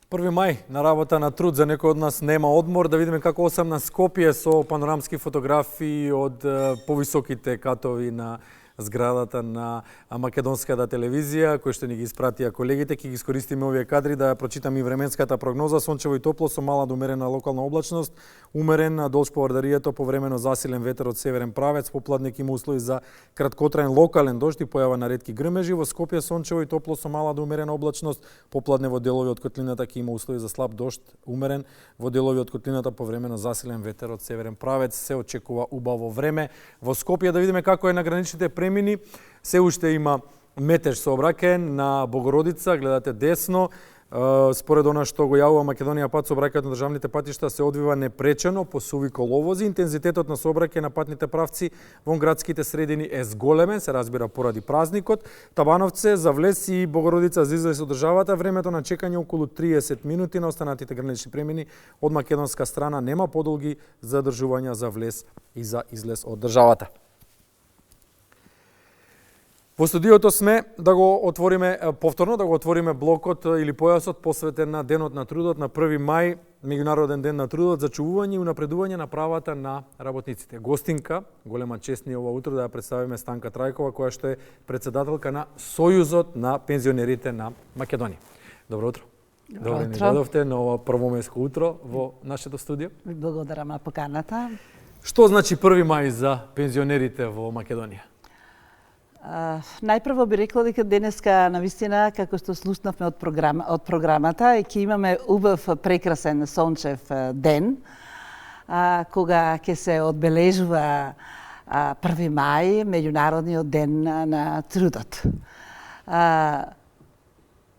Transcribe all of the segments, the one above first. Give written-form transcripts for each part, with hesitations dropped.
1 мај на работа на труд, за некој од нас нема одмор, да видиме како осам на Скопје со панорамски фотографии од повисоките катови на зградата на македонската телевизија, кои што ни ги испратија колегите. Ќе ги искористиме овие кадри да ја прочитаме и временската прогноза. Сончево и топло со мала до умерена локална облачност, умерен должж поврдарието, повремено засилен ветер од северен правец, попладник има услови за краткотраен локален дожд и појава на ретки грмежи. Во Скопје сончево и топло со мала до умерена облачност, попладне во делови од котлината ќе има услови за слаб дожд, умерен во делови од котлината, повремено засилен ветер од северен правец. Се очекува убаво време во Скопје. Да видиме како е на граничните премини. Се уште има метеж сообраќај на Богородица, гледате десно. Според она што го јавува Македонија пат, сообраќајот на државните патишта се одвива непречено по суви коловози. Интензитетот на сообраќај на патните правци во градските средини е зголемен, се разбира поради празникот. Табановце, Завлес и Богородица за излез од државата, времето на чекање околу 30 минути. На останатите гранични премини од македонска страна нема подолги задржувања за влез и за излез од државата. Во студиото сме да го отвориме повторно, да го отвориме блокот или појасот посветен на Денот на трудот на 1 мај, Меѓународен ден на трудот, за чувување и унапредување на правата на работниците. Гостинка, голема чест ни ова утро да ја представиме Станка Трајкова, која што е председателка на Сојузот на пензионерите на Македонија. Добро утро. Добро ни додовте на ова првомајско утро во нашето студио. Благодарам на поканата. Што значи 1 мај за пензионерите во Македонија? Најпрво би рекла дека денеска навистина, како што слушнавме од програмата, ќе имаме убав, прекрасен сончев ден, кога ќе се одбележува 1 мај, Меѓународниот ден на трудот.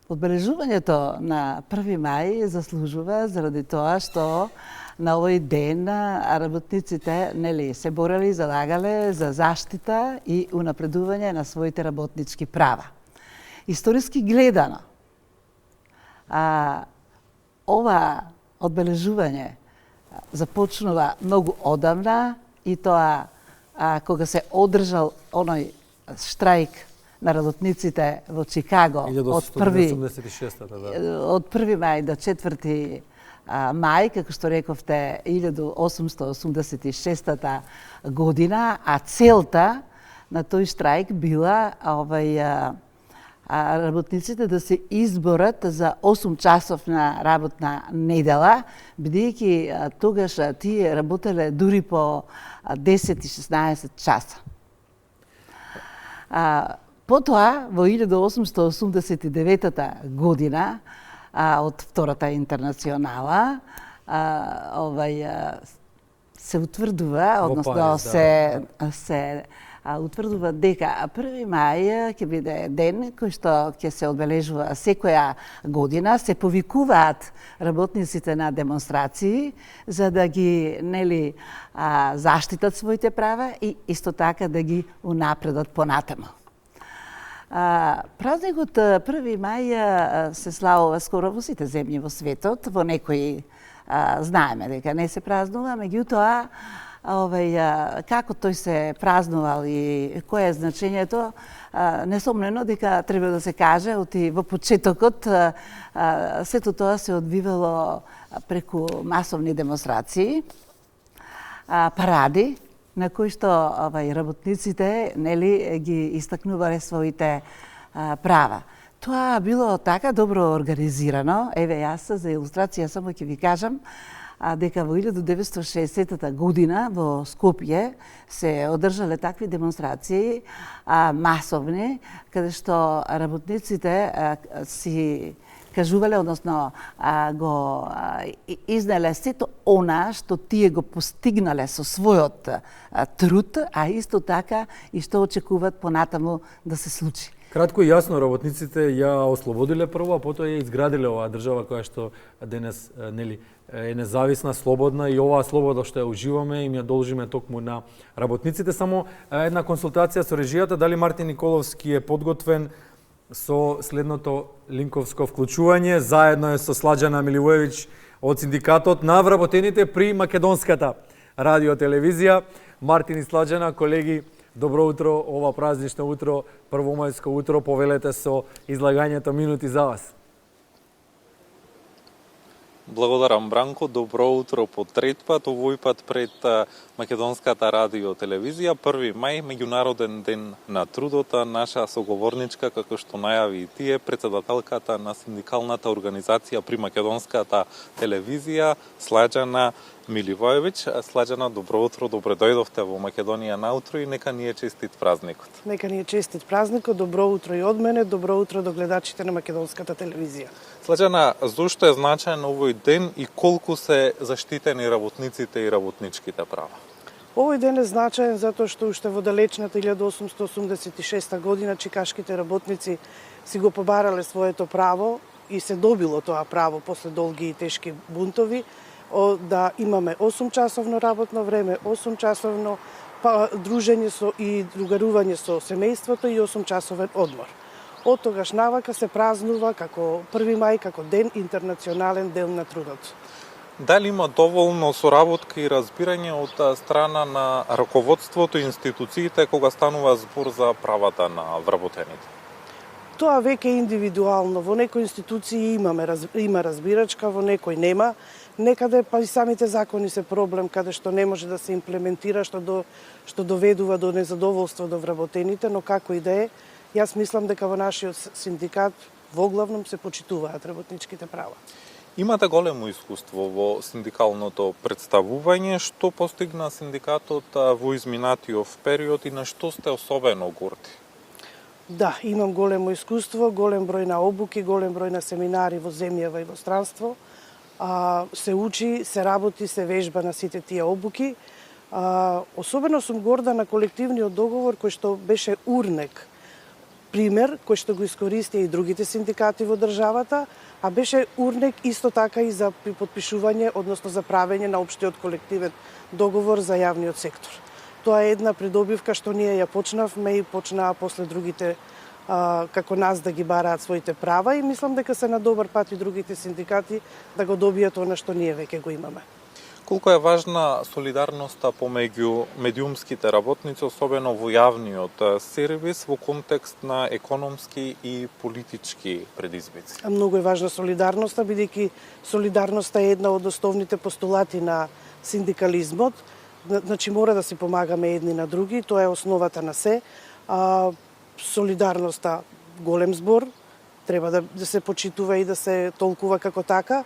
Одбележувањето на 1 мај заслужува заради тоа што на овој ден работниците се борели, залагале за заштита и унапредување на своите работнички права. Историски гледано, ова одбележување започнува многу одамна и тоа кога се одржал оној штрајк на работниците во Чикаго од 1 мај до 4 мај, како што рековте, 1886 година, а целта на тој штрајк била работниците да се изборат за 8 часовна работна недела, бидејќи тогаш тие работеле дури по 10 и 16 часа. Потоа, во 1889 година, од Втората интернационала, се утврдува, односно се утврдува дека 1 мај ќе биде ден кој што ќе се одбележува секоја година, се повикуваат работниците на демонстрации за да ги заштитат своите права и исто така да ги унапредат понатаму. Празникот 1 мај се славува скоро во сите земји во светот, во некои знаеме дека не се празнува, меѓутоа како тој се празнувал и кое е значењето, несомнено дека треба да се каже, во почетокот сето тоа се одвивало преку масовни демонстрации, паради, на кои што работниците ги истакнувале своите права. Тоа било така добро организирано. Еве, јас за илустрација само ќе ви кажам дека во 1960 година во Скопје се одржале такви демонстрации масовни, каде што работниците си кажувале, односно го изнеле сето она што тие го постигнале со својот труд, а исто така и што очекуваат понатаму да се случи. Кратко и јасно, работниците ја ослободиле прво, а потоа ја изградиле оваа држава која што денес е независна, слободна, и оваа слобода што ја уживаме им ја должиме токму на работниците. Само една консултација со режијата, дали Мартин Николовски е подготвен со следното линковско вклучување. Заедно е со Сладжана Миливоевиќ од синдикатот на вработените при македонската радиотелевизија. Мартин и Сладжана, колеги, добро утро, ова празнично утро, првомајско утро, повелете со излагањето, минути за вас. Благодарам, Бранко. Добро утро по трет пат, овој пат пред Македонската радио телевизија. 1 мај, меѓународен ден на трудот, наша соговорничка, како што најави и тие, председателката на синдикалната организација при Македонската телевизија, Слаđана Миливоевиќ. Слаđана, добро утро, добре дојдовте во Македонија наутро и нека ни е честит празникот. Нека ни е честит празникот, добро утро и од мене, добро утро до гледачите на Македонската телевизија. Слаđана, зошто е значаен овој ден и колку се заштитени работниците и работничките права? Овој ден е значаен затоа што уште во далечната 1886 година чикашките работници си го побарале своето право и се добило тоа право после долги и тешки бунтови да имаме 8-часовно работно време, 8-часовно дружење и другарување со семејството и 8-часовен одмор. Од тогаш навака се празнува како 1 мај, како ден интернационален ден на трудот. Дали има доволно соработка и разбирање од страна на раководството и институциите кога станува збор за правата на вработените? Тоа веќе е индивидуално. Во некои институции има разбирачка, во некои нема. Некаде па и самите закони се проблем каде што не може да се имплементира, што доведува до незадоволство до вработените, но како и да е, јас мислам дека во нашиот синдикат во главном се почитуваат работничките права. Имате големо искуство во синдикалното представување. Што постигна синдикатот во изминатиот период и на што сте особено горди? Да, имам големо искуство, голем број на обуки, голем број на семинари во земјава и во странство. Се учи, се работи, се вежба на сите тие обуки. Особено сум горда на колективниот договор кој што беше урнек пример кој што го искористија и другите синдикати во државата, а беше урнек исто така и за подпишување, односно за правење на општиот колективен договор за јавниот сектор. Тоа е една придобивка што ние ја почнавме и почнаа после другите како нас да ги бараат своите права и мислам дека се на добар пат и другите синдикати да го добијат она што ние веќе го имаме. Колку е важна солидарноста помеѓу медиумските работници, особено во јавниот сервис, во контекст на економски и политички предизвици? Многу е важна солидарноста, бидејќи солидарноста е една од основните постулати на синдикализмот. Значи мора да си помагаме едни на други, тоа е основата на се. Солидарноста голем збор, треба да се почитува и да се толкува како така.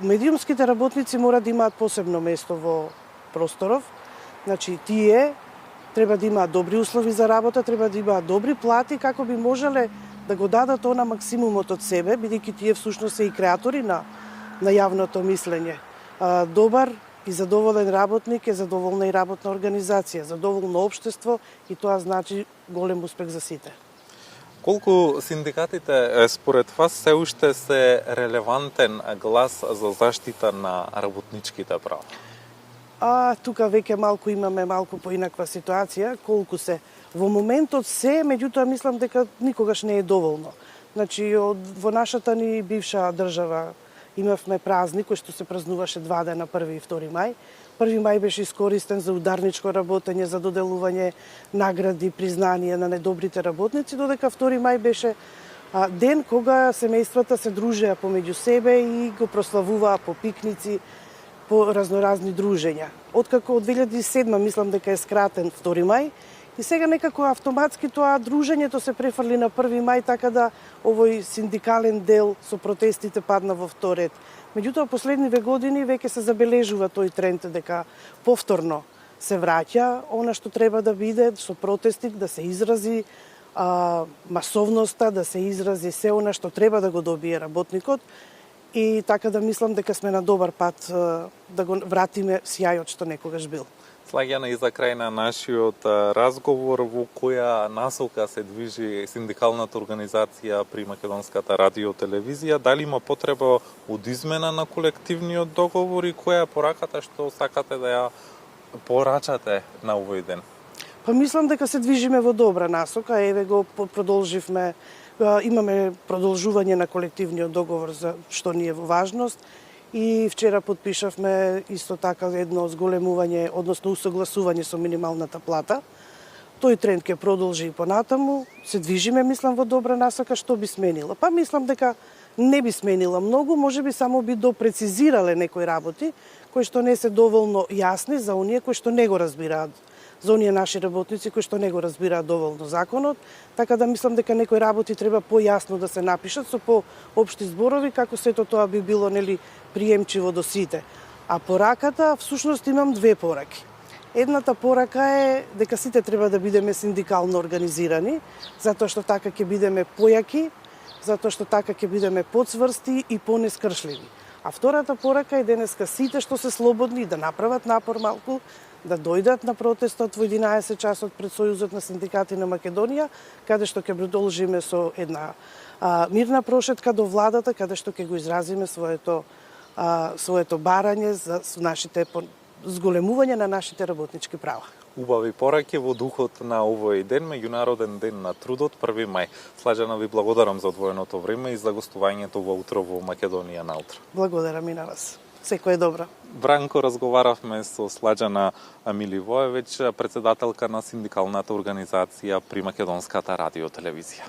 Медиумските работници мора да имаат посебно место во просторов. Значи, тие треба да имаат добри услови за работа, треба да имаат добри плати, како би можеле да го дадат она максимумот од себе, бидејќи тие всушност се и креатори на јавното мислење. Добар и задоволен работник е задоволна и работна организација, задоволно општество и тоа значи голем успех за сите. Колку синдикатите според вас се уште се релевантен глас за заштита на работничките права? Тука веќе имаме малку поинаква ситуација, колку се. Во моментот се, меѓутоа мислам дека никогаш не е доволно. Значи, во нашата ни бивша држава имавме празник кој што се празнуваше 2 дена, 1 и 2 мај. 1 мај беше искористен за ударничко работење, за доделување награди, признание на недобрите работници, додека 2 мај беше ден кога семејствата се дружеа помеѓу себе и го прославуваа по пикници, по разноразни дружења. Откако од 2007 мислам дека е скратен 2 мај, и сега некако автоматски тоа дружењето се префрли на 1 мај, така да овој синдикален дел со протестите падна во втор ред. Меѓутоа, последниве години веќе се забележува тој тренд дека повторно се враќа она што треба да биде со протести, да се изрази масовноста, да се изрази се она што треба да го добие работникот и така да мислам дека сме на добар пат да го вратиме сјајот што некогаш бил. Слаѓана, и за крај на нашиот разговор, во која насока се движи синдикалната организација при Македонската радио телевизија? Дали има потреба од измена на колективниот договор и која е пораката што сакате да ја порачате на овој ден? Па мислам дека се движиме во добра насока. Еве го продолживме, имаме продолжување на колективниот договор за што ни е во важност. И вчера подпишавме исто така едно зголемување, односно усогласување со минималната плата. Тој тренд ќе продолжи и понатаму, се движиме, мислам, во добра насока, што би сменило. Па мислам дека не би сменила многу, можеби само би допрецизирале некои работи кои што не се доволно јасни за оние кои што не го разбираат, за оние наши работници кои што не го разбираат доволно законот, така да мислам дека некои работи треба појасно да се напишат со поопшти зборови како сето тоа би било приемчиво до сите. А пораката, всушност имам две пораки. Едната порака е дека сите треба да бидеме синдикално организирани, затоа што така ќе бидеме појаки, затоа што така ќе бидеме подсврсти и понескршливи. А втората порака е денеска сите што се слободни да направат напор малку, да дојдат на протестот во 11 часот пред Сојузот на синдикати на Македонија, каде што ќе продолжиме со една мирна прошетка до владата, каде што ќе го изразиме своето барање за нашите зголемување на нашите работнички права. Убави пораки во духот на овој ден, Меѓународен ден на трудот, 1 мај. Слаđана, ви благодарам за одвоеното време и за гостувањето во утро во Македонија наутро. Благодарам и на вас. Секој е добро. Бранко, разговаравме со Слаđана Миливоевиќ, председателка на синдикалната организација при Македонската радиотелевизија.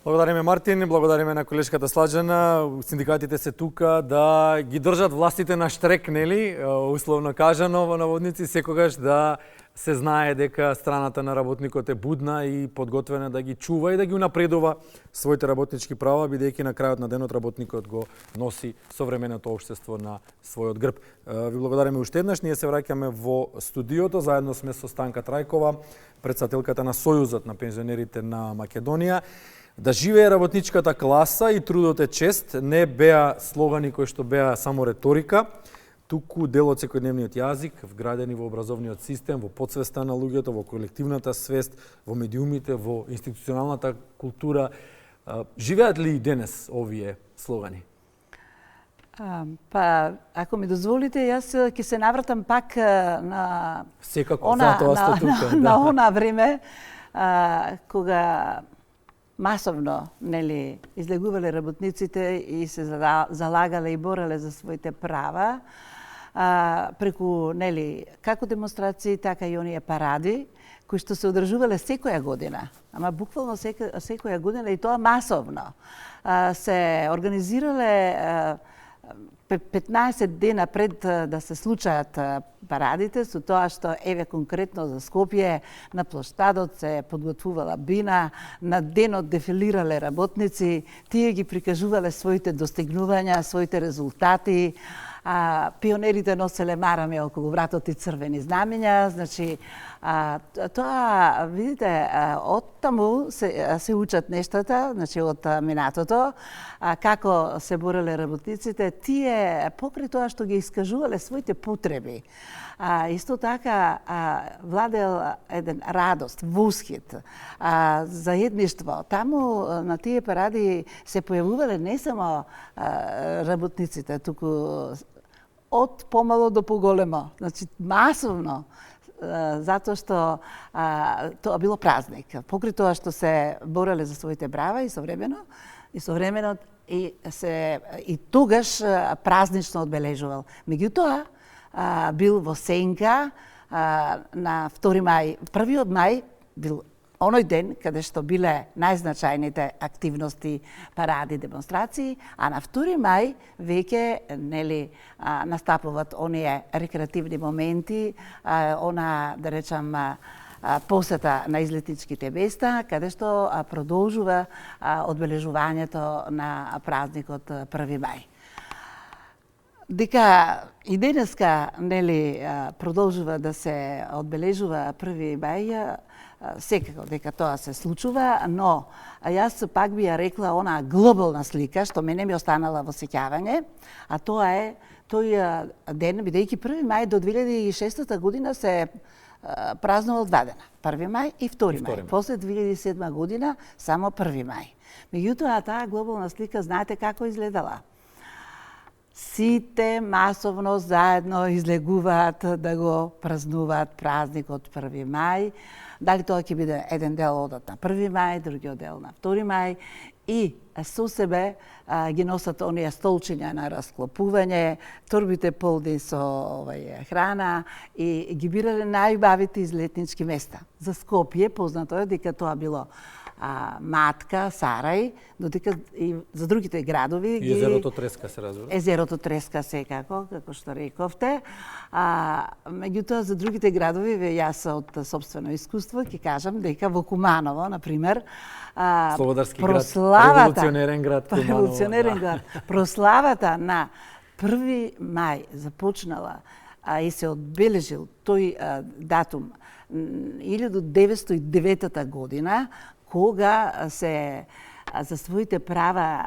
Благодариме Мартин, благодариме на колешката Слаđана. Синдикатите се тука да ги држат властите на штрек, нели? Условно кажано во наводници, секогаш да се знае дека страната на работникот е будна и подготвена да ги чува и да ги унапредува своите работнички права, бидејќи на крајот на денот работникот го носи современото општество на својот грб. Ви благодариме уште еднаш. Ние се враќаме во студиото. Заедно сме со Станка Трајкова, председателката на Сојузот на пензионерите на Македонија. Да живее работничката класа и трудот е чест не беа слогани кои што беа само реторика, туку дел од секојдневниот јазик, вградени во образовниот систем, во подсвеста на луѓето, во колективната свест, во медиумите, во институционалната култура. Живеат ли и денес овие слогани? Па, ако ми дозволите, јас ќе се навратам пак на Секако, затоа сте тука. На она време, кога масовно излегувале работниците и се залагале и бореле за своите права, преку како демонстрации, така и оние паради, кои што се одржувале секоја година, ама буквално секоја година и тоа масовно. Се организирале 15 дена пред да се случаат парадите, со тоа што еве конкретно за Скопје на плоштадот се подготвувала бина, на денот дефилирале работници, тие ги прикажувале своите достигнувања, своите резултати, пионерите носеле мараме околу вратот и црвени знамења, значи тоа, видите, од таму се учат нештата, значи од минатото, како се бореле работниците, тие покрај тоа што ги искажувале своите потреби, исто така владел еден радост, восхит, заедништво. Таму на тие паради се појавувале не само работниците, туку од помало до поголемо, значи масовно, затоа што тоа било празник. Покрај тоа што се бореле за своите права и современо и тогаш празнично одбележувал. Меѓутоа, бил во сенка на 2 мај. 1 мај бил оној ден каде што биле најзначајните активности, паради, демонстрации, а на 2 мај веќе настапуваат оние рекреативни моменти, она, да речам, посета на излетничките места, каде што продолжува одбележувањето на празникот 1 мај. Дека и денеска продолжува да се одбележува 1 мај, секако дека тоа се случува, но јас пак би ја рекла она глобална слика што мене ми останала во сеќавање, а тоа е тој ден, бидејќи 1 мај до 2006 година се празнувал 2 дена, 1 мај и 2 мај. После 2007 година само 1 мај. Меѓутоа, таа глобална слика, знаете како изгледала? Сите масовно заедно излегуваат да го празнуваат празникот 1 мај. Дали тоа ќе биде еден дел одат на 1 мај, другиот дел на 2 мај и со себе ги носат оние столчиња на расклопување, торбите полни со храна и ги бирале најубавите излетнички места. За Скопје познато е дека тоа било Матка, Сарај, додека и за другите градови И езерото Треска се разбира. Езерото Треска секако, како што рековте. Меѓутоа, за другите градови, јас од собствено искуство ќе кажам дека во Куманово, например, Слободарски град, прославата, револуционерен град Куманово. Револуционерен град. Прославата на 1. мај започнала и се одбележил тој датум 1909 година, кога се за своите права,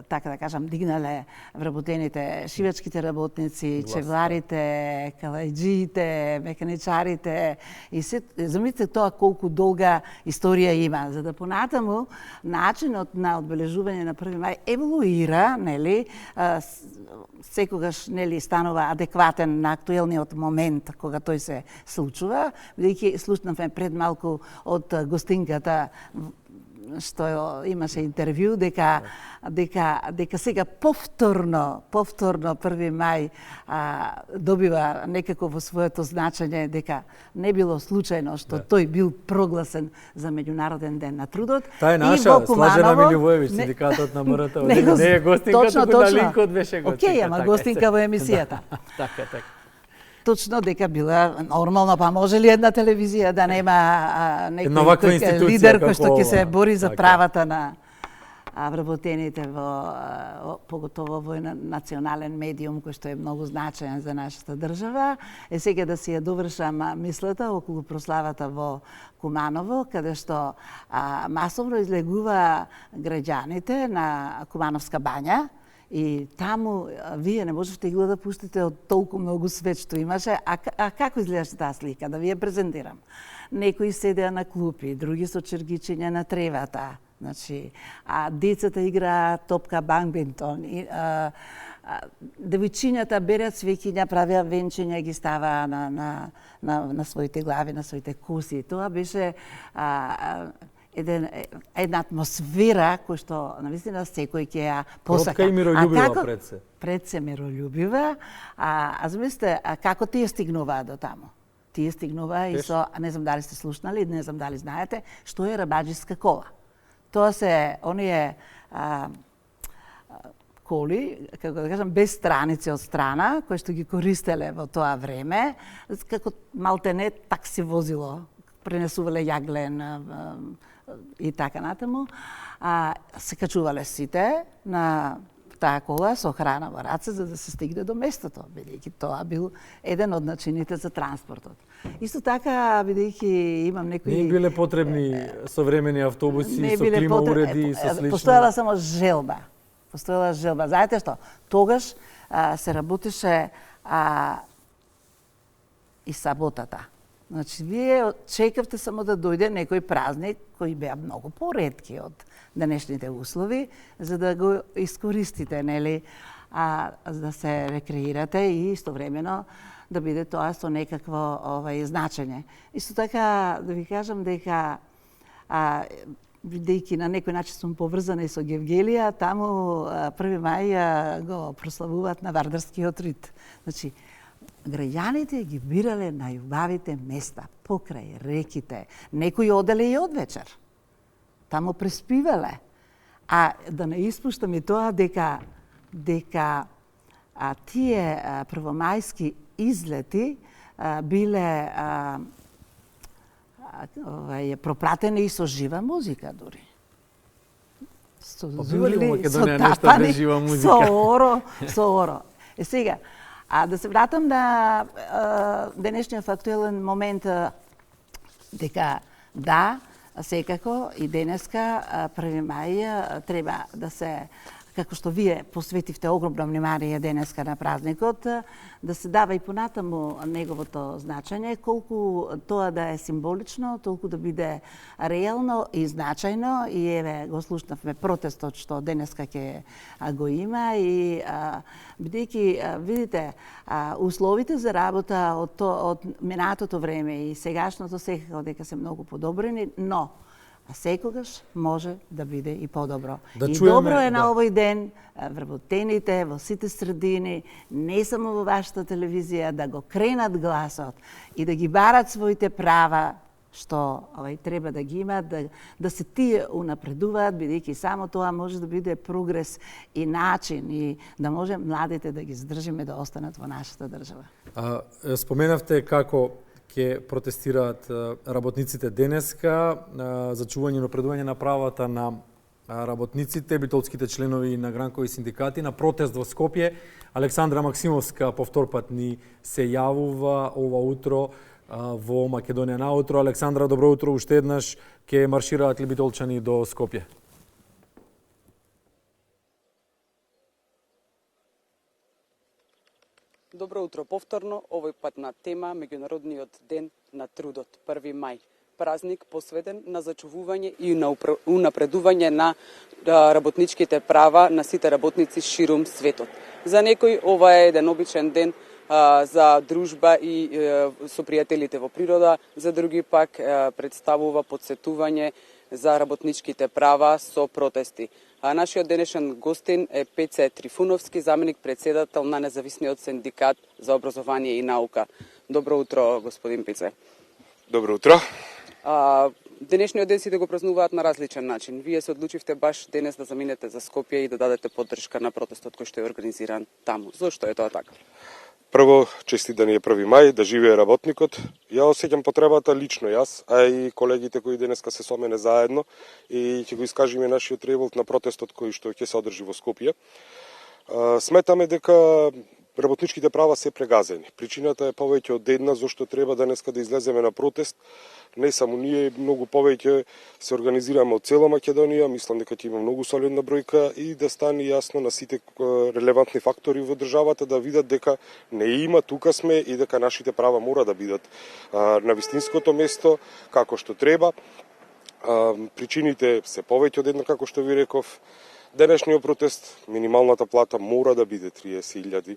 така да кажам, дигнале вработените шивачките работници, чевларите, калајџиите, механичарите и се, замислете тоа колку долга историја има. За да понатаму начинот на одбележување на 1. мај еволуира, нели, секогаш нели станува адекватен на актуелниот момент кога тој се случува, бидејќи слушнавме пред малку од гостинката што имаше интервју дека сега повторно 1. мај добива некако во своето значење, дека не било случајно што тој бил прогласен за меѓународен ден на трудот. Таа е наша, Слажена Миливоевич, синдикатот на МРТ. Не е гостинка, туку на линкот беше гостинка. Океј, ама гостинка во емисијата. Така. Точно дека била нормално, па може ли една телевизија да нема некој лидер кој што ќе се бори за правата на вработените поготово во национален медиум кој што е многу значаен за нашата држава. Сега да си ја довршам мислата околу прославата во Куманово, каде што масовно излегува граѓаните на Кумановска бања. И таму вие не можете ги да пуштите од толку многу свет што имаше. А како изгледаше таа слика? Да ви ја презентирам. Некои седеа на клупи, други со чергичиња на тревата. Значи, децата играат топка бадминтон. Девојчињата берат свеќиња, правеа венчиња и ги ставаа на своите глави, на своите коси. Тоа беше една атмосфера кој што навистина секој ќе ја посака. Кротка и мирољубива пред се. Пред се мирољубива. Замислете, како тие стигнуваа до таму? Тие стигнуваа и со, не знам дали сте слушнали, не знам дали знаете, што е рабаџиска кола. Тоа се оние коли, како да кажам, без страници од страна, кои што ги користеле во тоа време, како малтене такси возило, пренесувале јаглен и така натаму. Се качувале сите на таа кола со храна во раце за да се стигне до местото, бидејќи тоа бил еден од начините за транспортот. Исто така, бидејќи имам некои... Не биле потребни современи автобуси со клима уреди и со слично... Постоела само желба. Знаете што? Тогаш се работеше и саботата. Значи, вие чекавте само да дојде некој празник, кои беа многу поретки од денешните услови, за да го искористите, нели, да се рекреирате и истовремено да биде тоа со некакво значење. Исто така, да ви кажам дека бидејќи на некој начин сум поврзана и со Гевгелија, таму 1. мај го прославуваат на Вардарскиот рит. Значи, граѓаните ги бирале најубавите места, покрај реките. Некои оделе и од вечер. Таму преспивале. Да не испуштам и тоа дека тие првомајски излети биле пропратени и со жива музика дури. Со зурли, со тапани, со оро. Сега, да се вратам на денешниот актуелен момент, дека да, секако и денеска 1. мај треба да се, како што вие посветивте огромно внимание денеска на празникот, да се дава и понатаму неговото значење, колку тоа да е символично, толку да биде реално и значајно. И еве го слушнавме протестот што денеска ќе го има и бидејќи видите условите за работа од минатото време и сегашното секако дека се многу подобрени, но секогаш може да биде и подобро. Да и чуеме, добро е на овој ден вработените во сите средини, не само во вашата телевизија, да го кренат гласот и да ги барат своите права што треба да ги имаат, да се тие унапредуваат, бидејќи само тоа може да биде прогрес и начин и да може младите да ги задржиме да останат во нашата држава. Споменавте како ќе протестираат работниците денеска за чување и напредување на правата на работниците, битолските членови на гранкови синдикати на протест во Скопје. Александра Максимовска повтор пат ни се јавува ова утро во Македонија наутро. Александра, добро утро уште еднаш. Ке маршираат ли битолчани до Скопје? Добро утро повторно, овој пат на тема Меѓународниот ден на трудот, 1 мај. Празник посветен на зачувување и на унапредување на работничките права на сите работници ширум светот. За некои ова е еден обичен ден за дружба и со пријателите во природа, за други пак представува подсетување за работничките права со протести. Нашиот денешен гостин е Пеце Трифуновски, заменик председател на Независниот синдикат за образование и наука. Добро утро, господин Пеце. Добро утро. Денешниот ден сите го празнуваат на различен начин. Вие се одлучивте баш денес да заминете за Скопје и да дадете поддршка на протестот кој што е организиран таму. Зошто е тоа така? Прво, честит да ни е 1 мај, да живее работникот. Ја осеќам потребата лично јас, а и колегите кои денеска се со мене заедно и ќе го искажиме нашиот револт на протестот кој што ќе се одржи во Скопје. Сметаме дека работничките права се прегазени. Причината е повеќе од една зашто треба денеска да излеземе на протест. Не само ние, многу повеќе се организираме од цела Македонија, мислам дека ќе има многу солидна бројка и да стане јасно на сите релевантни фактори во државата да видат дека не има, тука сме и дека нашите права мора да бидат на вистинското место како што треба. Причините се повеќе од една, како што ви реков. Денешниот протест, минималната плата мора да биде 30.000.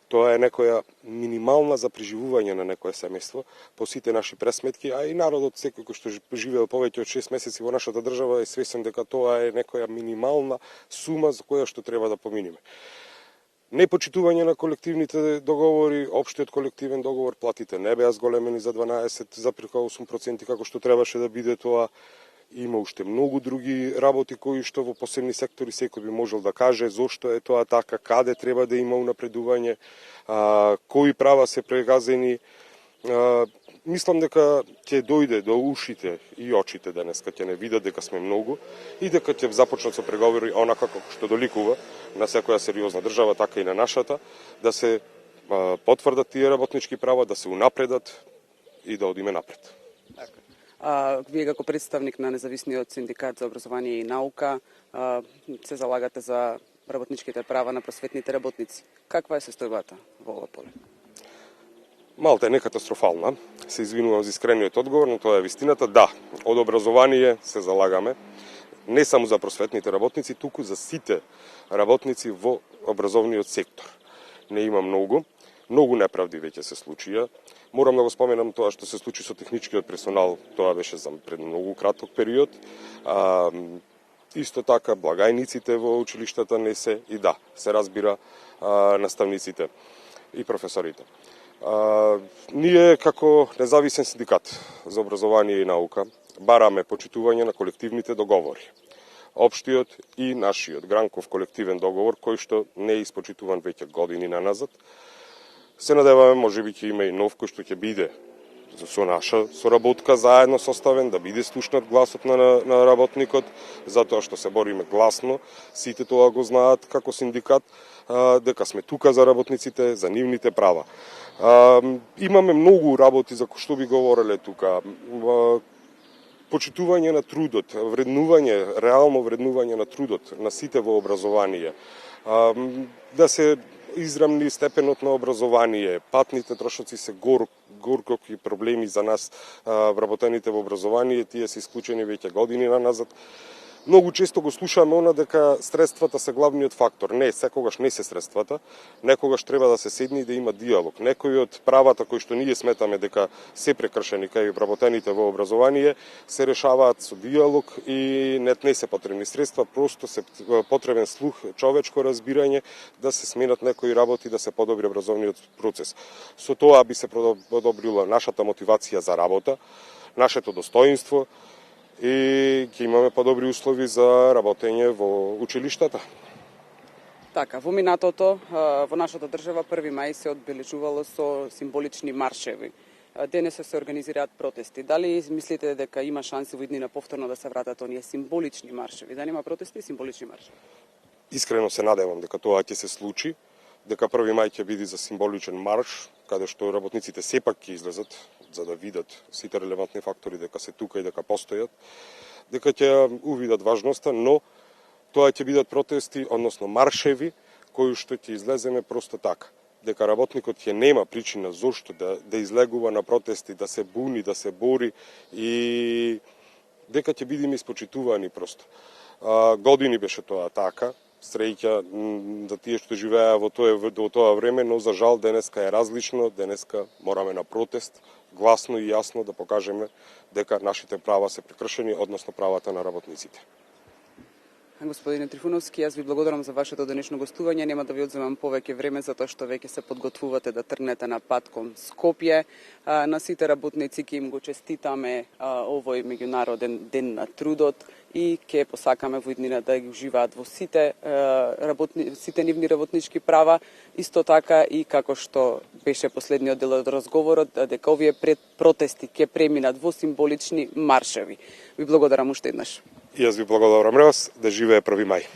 Тоа е некоја минимална за преживување на некое семејство по сите наши пресметки, а и народот секој кој што живее повеќе од 6 месеци во нашата држава е свесен дека тоа е некоја минимална сума за која што треба да поминеме. Непочитување на колективните договори, општиот колективен договор, платите не беа зголемени за 12,8% како што требаше да биде тоа. Има уште многу други работи кои што во посебни сектори секој би можел да каже зошто е тоа така, каде треба да има унапредување, кои права се прегазени. Мислам дека ќе дојде до ушите и очите денеска, ќе не видат дека сме многу и дека ќе започнат со преговори онака како што доликува на секоја сериозна држава, така и на нашата, да се потврдат тие работнички права, да се унапредат и да одиме напред. Вие како представник на Независниот синдикат за образование и наука се залагате за работничките права на просветните работници. Каква е состојбата во ова поле? Малта е некатастрофална. Се извинувам за искрениот одговор, но тоа е вистината. Да, од образование се залагаме не само за просветните работници, туку за сите работници во образовниот сектор. Не има многу неправди веќе се случија. Морам да го споменам тоа што се случи со техничкиот персонал, тоа беше за пред многу краток период. Исто така, благајниците во училиштата не се, и да, се разбира, наставниците и професорите. Ние, како независен синдикат за образование и наука, бараме почитување на колективните договори. Општиот и нашиот гранков колективен договор, кој што не е испочитуван веќе години наназад. Се надеваме, може би ќе има и нов кој што ќе биде со наша соработка заедно составен, да биде слушнат гласот на работникот, затоа што се бориме гласно, сите тоа го знаат како синдикат, дека сме тука за работниците, за нивните права. Имаме многу работи за кои што би говореле тука. Почитување на трудот, вреднување, реално вреднување на трудот на сите во образование, да се израмни степенот на образование, патните трошоци се горки проблеми за нас, вработените во образование, тие се исклучени веќе години наназад. Многу често го слушаме она дека средствата се главниот фактор. Не, секогаш не се средствата. Некогаш треба да се седне и да има диалог. Некои од правата кои што ние сметаме дека се прекршени кај вработените во образование се решаваат со диалог и не се потребни средства, просто се потребен слух, човечко разбирање да се сменат некои работи, да се подобри образовниот процес. Со тоа би се подобрила нашата мотивација за работа, нашето достоинство и ќе имаме подобри услови за работење во училиштата. Така, во минатото, во нашата држава 1 мај се одбележувало со символични маршеви. Денес се организираат протести. Дали мислите дека има шанси во иднина повторно да се вратат оние символични маршеви? Да нема протести и символични маршеви? Искрено се надевам дека тоа ќе се случи, дека 1 мај ќе биде за символичен марш, каде што работниците сепак ќе излезат за да видат сите релевантни фактори дека се тука и дека постојат, дека ќе увидат важноста, но тоа ќе бидат протести, односно маршеви, кои што ќе излеземе просто така. Дека работникот ќе нема причина зошто да излегува на протести, да се буни, да се бори и дека ќе бидеме испочитувани просто. Години беше тоа така, среќа за тие што живеа во тоа време, но за жал денеска е различно, денеска мораме на протест, гласно и јасно да покажеме дека нашите права се прекршени, односно правата на работниците. Господине Трифуновски, јас ви благодарам за вашето денешно гостување. Нема да ви одземам повеќе време затоа што веќе се подготвувате да тргнете на пат кон Скопје. На сите работници ќе им го честитаме овој меѓународен ден на трудот и ќе посакаме во иднина да ги уживаат во сите нивни работнички права. Исто така и како што беше последниот дел од разговорот, дека овие протести ќе преминат во символични маршеви. Ви благодарам уште еднаш. И јас ви благодарам вас, да живее 1 мај.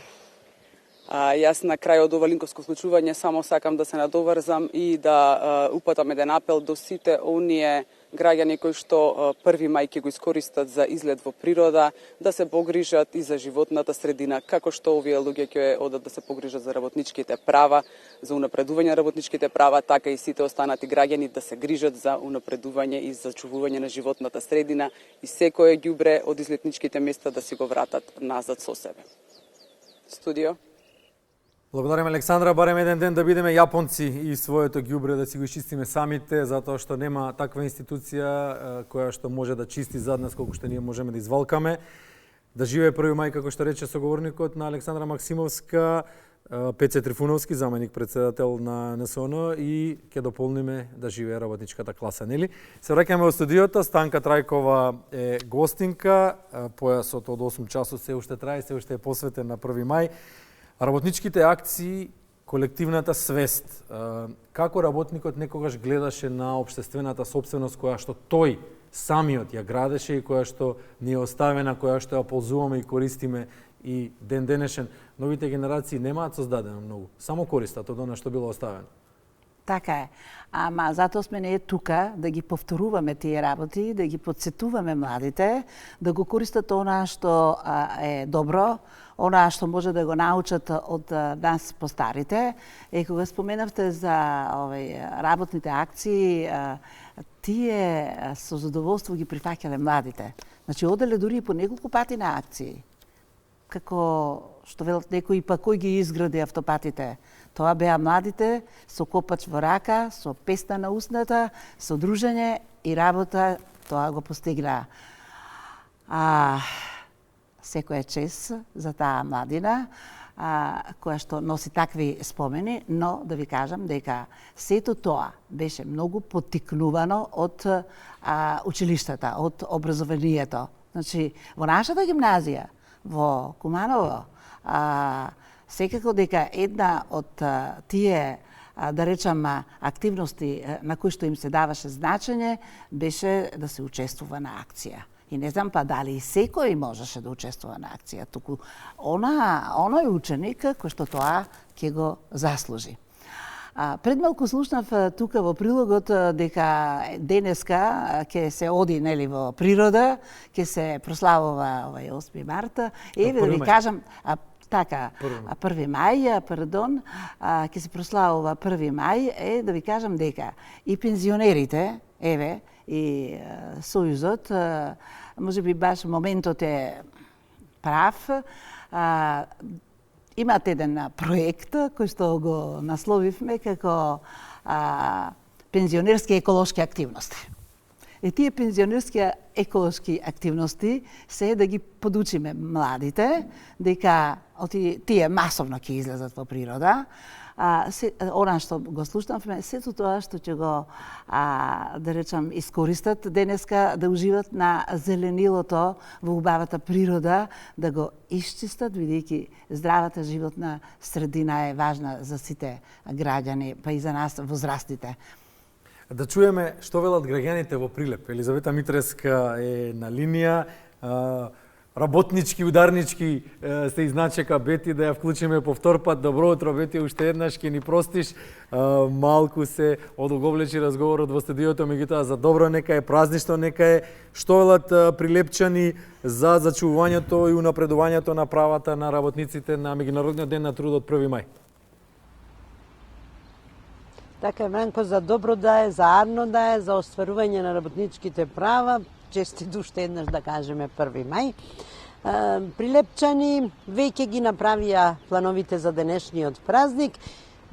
Јас на крај од ова линковско случување само сакам да се надоврзам и да упатам еден апел до сите оние граѓани кои што 1 мај ќе го искористат за излет во природа, да се погрижат и за животната средина, како што овие луѓе ќе одат да се погрижат за работничките права, за унапредување на работничките права, така и сите останати граѓани да се грижат за унапредување и зачувување на животната средина и секое ѓубре од излетничките места да си го вратат назад со себе. Студио. Благодарим, Александра. Барем еден ден да бидеме јапонци и своето ѓубре да си го чистиме самите, затоа што нема таква институција која што може да чисти зад нас колку што ние можеме да извалкаме. Да живее 1 мај, како што рече соговорникот на Александра Максимовска, Пеце Трифуновски, заменик председател на НСОН, и ќе дополниме да живее работничката класа, нели? Се враќаме во студиото, Станка Трајкова е гостинка, појасот од 8 часот се уште трае, се уште е посветен на 1 мај. Работничките акции, колективната свест. Како работникот некогаш гледаше на општествената сопственост која што тој самиот ја градеше и која што ни е оставена, која што ја ползуваме и користиме и ден денешен. Новите генерации немаат создадено многу, само користат од она што било оставено. Така е. Ама затоа сме ние тука да ги повторуваме тие работи, да ги подсетуваме младите, да го користат она што е добро, она што може да го научат од нас постарите. И кога споменавте за работните акции, тие со задоволство ги прифаќале младите. Значи, оделе дури по неколку пати на акции. Како што велат некои, па кој ги изгради автопатите? Тоа беа младите со копач во рака, со песна на устната, со дружење и работа, тоа го постигнаа. Секоја чест за таа младина, која што носи такви спомени, но да ви кажам дека сето тоа беше многу поттикнувано од училиштата, од образованието. Значи, во нашата гимназија, во Куманово, секако дека една од тие, да речам, активности на кои што им се даваше значење, беше да се учествува на акција. И не знам па дали и секој можеше да учествува на акција, туку оној ученик кој што тоа ќе го заслужи. Пред малку слушнав тука во прилогот дека денеска ќе се оди нели во природа, ќе се прославува овај 8 марта. Еве да ви кажам, така, 1 мај, пардон, ќе се прославува 1 мај, да ви кажам дека и пензионерите, еве, и Сојузот, може би баш моментот е прав, имат еден проект кој што го насловивме како пензионерски еколошки активности. И тие пензионерски еколошки активности се да ги подучиме младите, дека тие масовно ќе излезат во природа. Она што го слушнавме, сето тоа што ќе го, да речам, искористат денеска да уживат на зеленилото во убавата природа, да го исчистат, бидејќи здравата животна средина е важна за сите граѓани, па и за нас возрастите. Да чуеме што велат граѓаните во Прилеп. Елизавета Митреска е на линија. Работнички, ударнички се изначека Бети да ја вклучиме по втор пат. Добро утро, Бети, уште еднаш ќе ни простиш. Малку се одолговлечи разговорот во студиото, меѓутоа за добро нека е, празнично нека е. Што велат прилепчани за зачувувањето и унапредувањето на правата на работниците на Меѓународниот ден на трудот 1 мај? Така е, Мранко, за добро да е, за арно да е, за остварување на работничките права. Честит уште еднаш да кажеме 1 мај. Прилепчани веќе ги направија плановите за денешниот празник.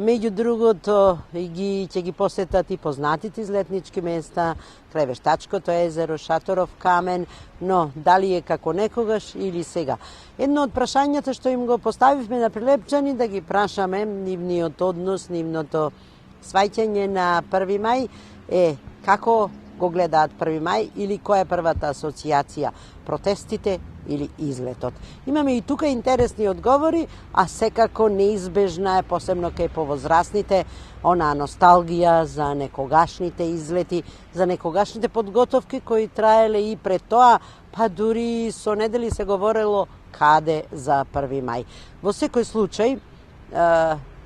Меѓу другото ќе ги посетат и познатите излетнички места, крај Вештачкото езеро, Шаторов камен, но дали е како некогаш или сега. Едно од прашањата што им го поставивме на прилепчани да ги прашаме нивниот однос, нивното сваќање на 1 мај е како го гледаат 1 мај или која е првата асоциација, протестите или излетот. Имаме и тука интересни одговори, а секако неизбежна е, посебно кај повозрастните, онаа носталгија за некогашните излети, за некогашните подготовки кои траеле и пред тоа, па дури со недели се говорело каде за 1 мај. Во секој случај,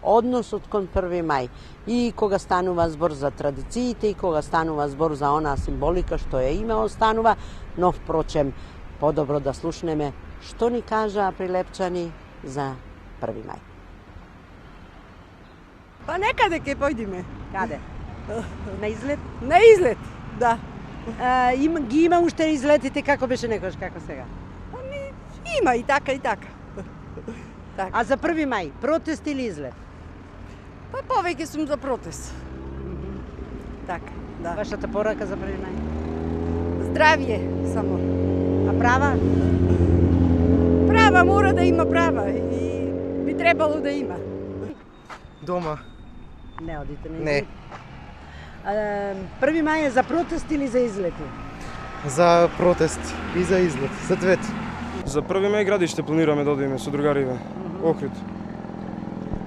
односот кон 1 мај и кога станува збор за традициите и кога станува збор за онаа символика што ја има останува, но впрочем подобро да слушнеме што ни кажаа прилепчани за 1 мај. Па некаде ќе појдиме. Каде? На излет? На излет, да. Ги има уште излетите како беше некош, како сега? Има и така и така. Так. А за 1 мај, протест или излет? Па повеќе сум за протест. Така, да. Вашата порака за 1 мај? Здравје само. А права? Права мора да има права и би требало да има. Дома. Не одите на Не. излет? 1 мај е за протест или за излети? За протест и за излет, за двете. За 1 мај градиште планираме да одиме со другариве. Охрид.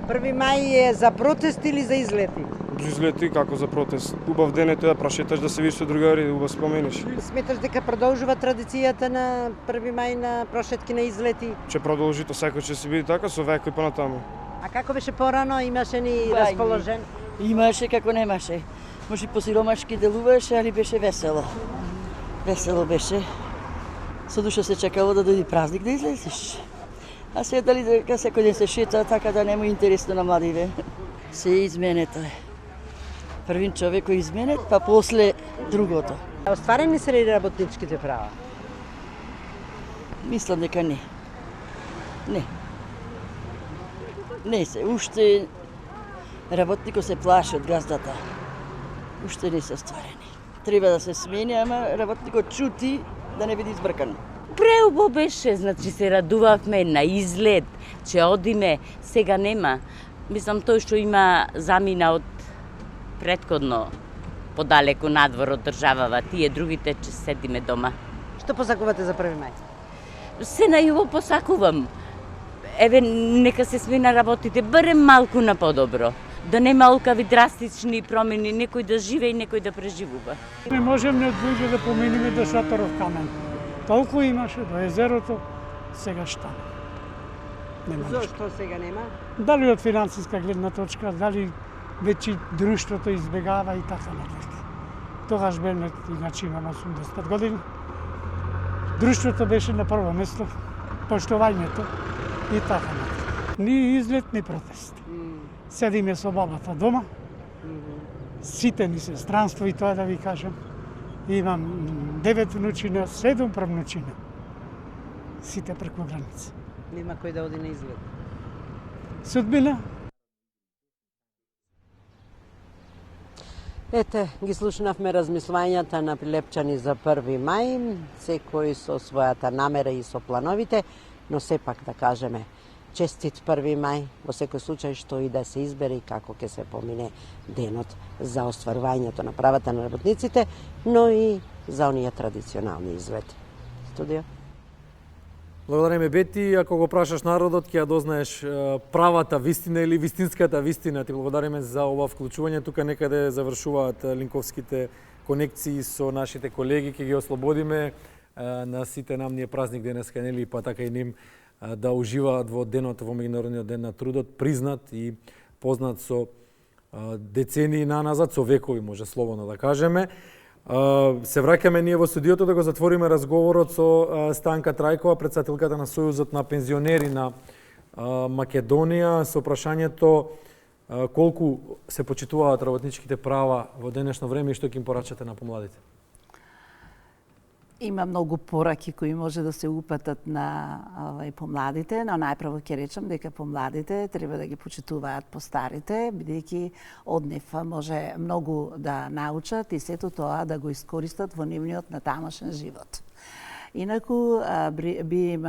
1 мај е за протест или за излети? Излети како за протест. Убав ден е тоа, прошеташ да се видиш со другари, убав спомениш. Сметаш дека продолжува традицијата на 1 мај на прошетки на излети? Че продолжи, то секој ќе се биде така со веко и понатаму. А како беше порано? Имаше ни расположен? Имаше како немаше. Може посиромашки делуваше, али беше весело. Весело беше. Со душа се чекало да дојде празник да излезеш. А сега дали дека секој ден се шета, така да нема интересно на младиве. Се изменето е. Првин човек кој изменет, па после другото. Остварени се ли работничките права? Мислам дека не. Не. Не се, уште работникот се плаши од газдата. Уште не се остварени. Треба да се смени, ама работникот чути да не биде избркан. Преубо беше, значи се радувавме на излет, че одиме, сега нема. Мислам, тој што има замина од претходно подалеку надвор од државава, тие другите че седиме дома. Што посакувате за 1 мај? Се најубо посакувам. Еве, нека се смена работите, барем малку на подобро. Да нема олкави драстични промени, некој да живее и некој да преживува. Не можем не дојде да поминиме до Шаторов камен. Толку имаше до езерото, сега што? Нема. Зошто сега нема? Дали од финансиска гледна точка, дали веќе друштвото избегава и така натаму. Тогаш бе, иначе имам 80 години. Друштвото беше на прво место, поштувањето и така натаму. Ни излет, ни протест. Седиме со бабата дома, сите ни се странство и тоа да ви кажам. Имам 9 внучина, 7 правнучина. Сите преку граница. Нема кој да оди на излет. Судбина. Ете, ги слушнавме размислувањата на Прилепчани за 1 мај, секој со својата намера и со плановите, но сепак да кажеме честит 1 мај, во секој случај што и да се избере и како ќе се помине денот за остварувањето на правата на работниците, но и за оние традиционални излети. Студио. Благодариме, Бети. Ако го прашаш народот, ќе ја дознаеш правата вистина или вистинската вистина. Ти благодариме за ова вклучување. Тука некаде завршуваат линковските конекции со нашите колеги. Ќе ги ослободиме на сите нам. Ние празник денеска, нели, па така и ним да уживаат во денот, во Меѓународниот ден на трудот, признат и познат со децении наназад, со векови, може слободно да кажеме. Се враќаме ние во студиото да го затвориме разговорот со Станка Трајкова, претседателката на Сојузот на пензионери на Македонија, со прашањето колку се почитуваат работничките права во денешно време и што ќе им порачате на помладите. Има многу пораки кои може да се упатат на помладите, но најпрво ќе речам дека помладите треба да ги почитуваат постарите, бидејќи од нив може многу да научат и сето тоа да го искористат во нивниот натамошен живот. Инаку би им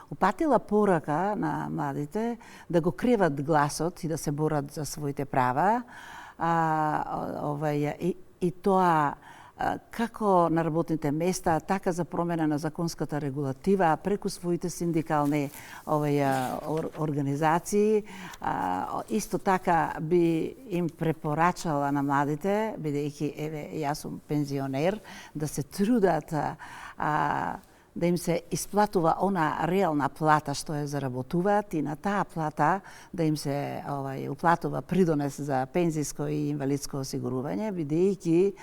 упатила порака на младите да го креват гласот и да се борат за своите права, и тоа како на работните места, така за промена на законската регулатива, преку своите синдикални организации. Исто така би им препорачала на младите, бидејќи еве јас сум пензионер, да се трудат да им се исплатува она реална плата што ја заработуваат и на таа плата да им се уплатува придонес за пензиско и инвалидско осигурување, бидејќи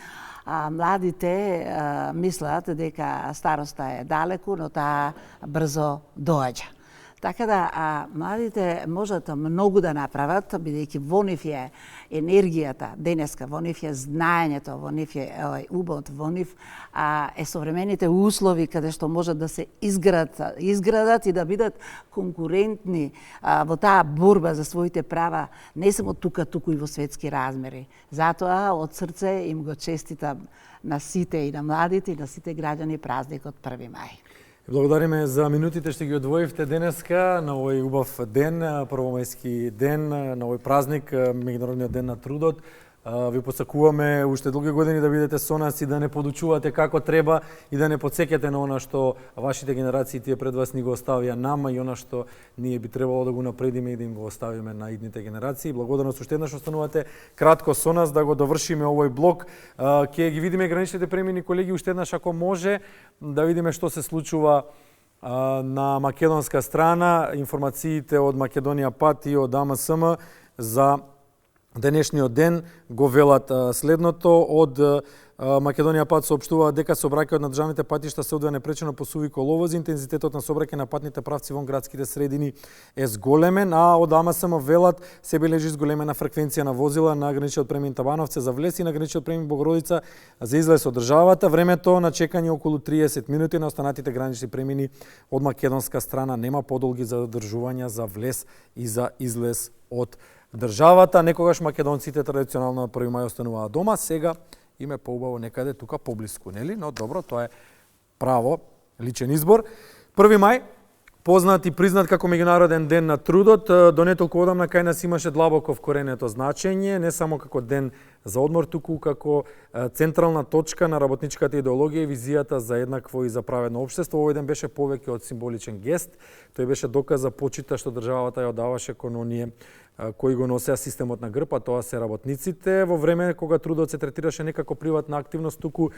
младите мислат дека староста е далеку, но таа брзо доаѓа. Така да младите можат многу да направат, бидејќи во нив е енергијата денеска, во нив е знаењето, во нив е убот, во нив е современите услови каде што можат да се изградат и да бидат конкурентни во таа борба за своите права, не само тука, туку и во светски размери. Затоа од срце им го честитам на сите и на младите и на сите граѓани празникот 1 мај. Благодариме за минутите што ги одвоивте денеска на овој убав ден, првомајски ден, на овој празник, Меѓународниот ден на трудот. Ви посакуваме уште долги години да бидете со нас и да не подучувате како треба и да не подсеќате на она што вашите генерации тие пред вас ни го оставија нама и она што ние би требало да го напредиме и да им го оставиме на идните генерации. Благодарност уште еднаш останувате кратко со нас да го довршиме овој блок. Ќе ги видиме граничните премини, колеги, уште еднаш ако може да видиме што се случува на македонска страна. Информациите од Македонија Пат и од АМСМ за денешниот ден го велат следното. Од Македонија Пат соопштува дека сообраќајот на државните патишта се одвива непречено по суви коловози, интензитетот на сообраќај на патните правци во градските средини е зголемен, а од АМСМ велат се бележи зголемена фреквенција на возила на граничниот премин Табановце за влез и на граничниот премин Богородица за излез од државата. Времето на чекање околу 30 минути, на останатите гранични премини од македонска страна нема подолги задржувања за влез и за излез од државата. Некогаш македонците традиционално на 1 мај остануваат дома, сега им е поубаво некаде тука поблиску, нели? Но добро, тоа е право, личен избор. 1 мај, познат и признат како Меѓународен ден на трудот, до не толку одамна кај нас имаше длабоко вкоренето значење, не само како ден за одмор, туку како централна точка на работничката идеологија и визијата за еднакво и за праведно општество. Овој ден беше повеќе од символичен гест, тој беше доказ за почита што државата ја одаваше кон оние кои го носеа системот на грб, а тоа се работниците, во време кога трудот се третираше не како приватна активност, туку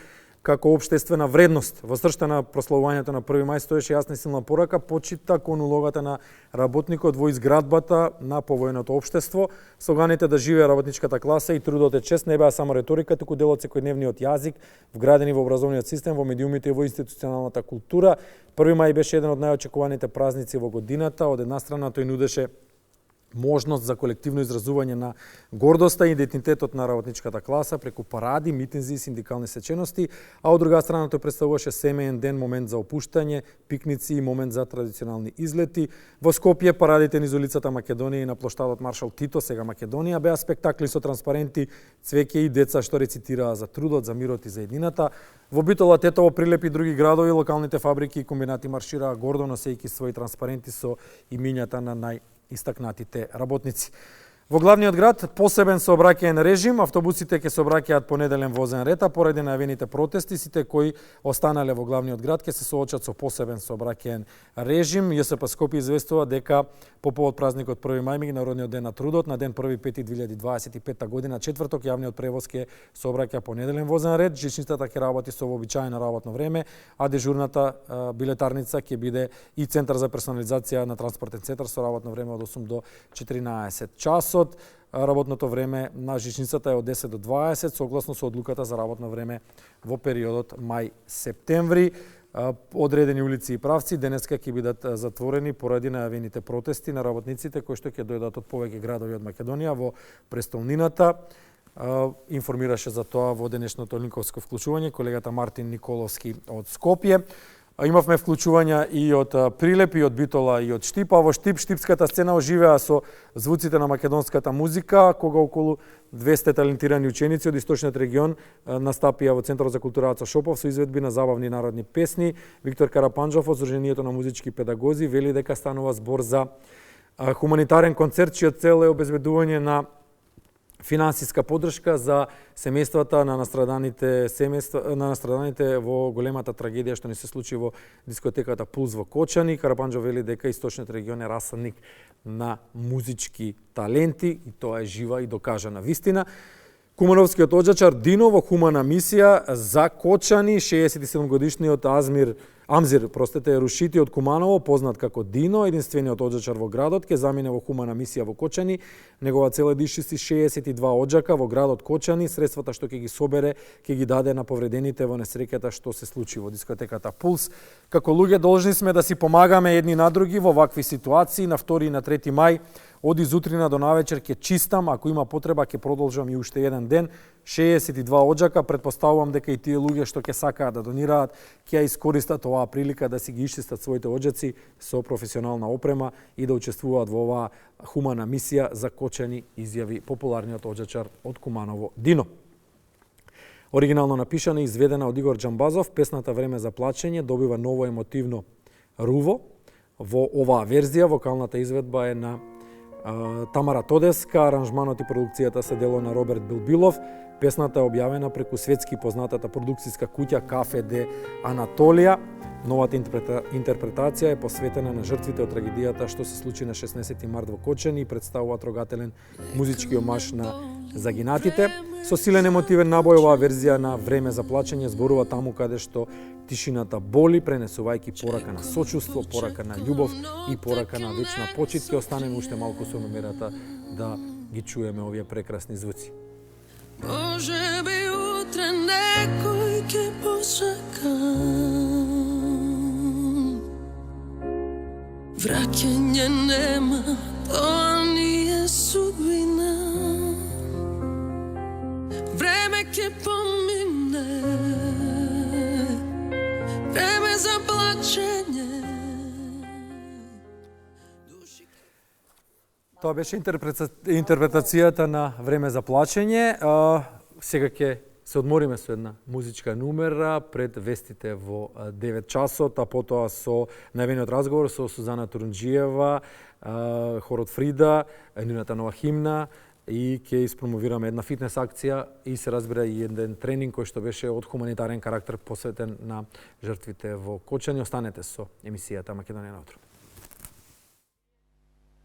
како општествена вредност. Во срцето на прославувањето на 1 мај стоеше јасна и силна порака, почита кон улогата на работникот во изградбата на повојното општество. Слоганите да живее работничката класа и трудот е чест не беа само реторика, туку дел од секојдневниот јазик, вградени во образовниот систем, во медиумите и во институционалната култура. 1 мај беше еден од најочекуваните празници во годината. Од една страна тој нудеше можност за колективно изразување на гордоста и идентитетот на работничката класа преку паради, митинзи и синдикални сечености, а од друга страна тој представуваше семеен ден, момент за опуштање, пикници и момент за традиционални излети. Во Скопје парадите низ улицата Македонија и на плоштадот Маршал Тито, сега Македонија, беа спектакли со транспаренти, цвеќе и деца што рецитираа за трудот, за мирот и за еднината. Во Битола, Тетово, Прилеп и други градови, локалните фабрики и комбинати маршираа гордо носејќи своји транспаренти со имињата на најистакнатите работници. Во главниот град посебен сообраќаен режим, автобусите ќе сообраќаат по неделен возен ред, а поради најавените протести, сите кои останале во главниот град ќе се соочат со посебен сообраќаен режим. ЈСП Скопје известува дека по повод празникот 1 мај, меѓународниот ден на трудот, на ден 1.5.2025 година, четврток, јавниот превоз ќе сообраќа по неделен возен ред, жичницата ќе работи со вообичаено работно време, а дежурната билетарница ќе биде и центар за персонализација на транспортен центар со работно време од 8 до 14 часот. Работното време на жичницата е од 10 до 20, согласно со одлуката за работно време во периодот мај-септември. Одредени улици и правци денеска ќе бидат затворени поради најавените протести на работниците кои што ќе дојдат од повеќе градови од Македонија во престолнината. Информираше за тоа во денешното линковско вклучување колегата Мартин Николовски од Скопје. Имавме вклучувања и од Прилеп, и од Битола, и од Штип, а во Штип, штипската сцена оживеа со звуците на македонската музика, кога околу 200 талентирани ученици од источниот регион настапија во Центарот за култура Аца Шопов со изведби на забавни народни песни. Виктор Карапанџов од Сдруженијето на музички педагози вели дека станува збор за хуманитарен концерт чијот цел е обезбедување на финансиска поддршка за семејствата на настраданите во големата трагедија што ни се случи во дискотеката Пулс во Кочани. Карапанџов вели дека источниот регион е расадник на музички таленти и тоа е жива и докажана вистина. Кумановскиот оджачар Дино во хумана мисија за Кочани, 67 годишниот Амзир Рушити од Куманово, познат како Дино, единствениот оджачар во градот, ќе замине во хумана мисија во Кочани. Негова цел е да исчисти 62 оджака во градот Кочани. Средствата што ќе ги собере, ќе ги даде на повредените во несреќата што се случи во дискотеката Пулс. Како луѓе должни сме да си помагаме едни на други во вакви ситуации. На 2 и на 3 мај, од изутрина до навечер ќе чистам, ако има потреба ќе продолжам и уште еден ден. 62 оджака, претпоставувам дека и тие луѓе што ќе сакаат да донираат, ќе ја искористат оваа прилика да си ги исчистат своите оджаци со професионална опрема и да учествуваат во оваа хумана мисија за Кочани, изјави популарниот оджачар од Куманово Дино. Оригинално напишана и изведена од Игор Џамбазов, песната Време за плачење добива ново емотивно руво. Во оваа верзија вокалната изведба е на Тамара Тодеска, аранжманот и продукцијата се дело на Роберт Билбилов. Песната е објавена преку светски познатата продукцијска куќа Кафе де Анатолија. Новата интерпретација е посветена на жртвите од трагедијата што се случи на 16 март во Кочани и представува трогателен музички омаж на загинатите. Со силен емотивен набој оваа верзија на Време за плачење зборува таму каде што тишината боли, пренесувајќи порака на сочувство, порака на љубов и порака на вечна почит. Ќе останеме уште малку со намерата да ги чуеме овие прекрасни звуци. Може би утре некој ќе почека, враќање нема, тоа ни е судбина. Време ќе помине, време за плачење. Тоа беше интерпретацијата на Време за плачење. Сега ќе се одмориме со една музичка numera пред вестите во 9 часот, а потоа со најавениот разговор со Сузана Турунџиева, хорот Фрида, нивната нова химна, и ќе испромовираме една фитнес акција и се разбира и еден тренинг кој што беше од хуманитарен карактер посветен на жртвите во Кочани. Останете со емисијата Македонија на утро.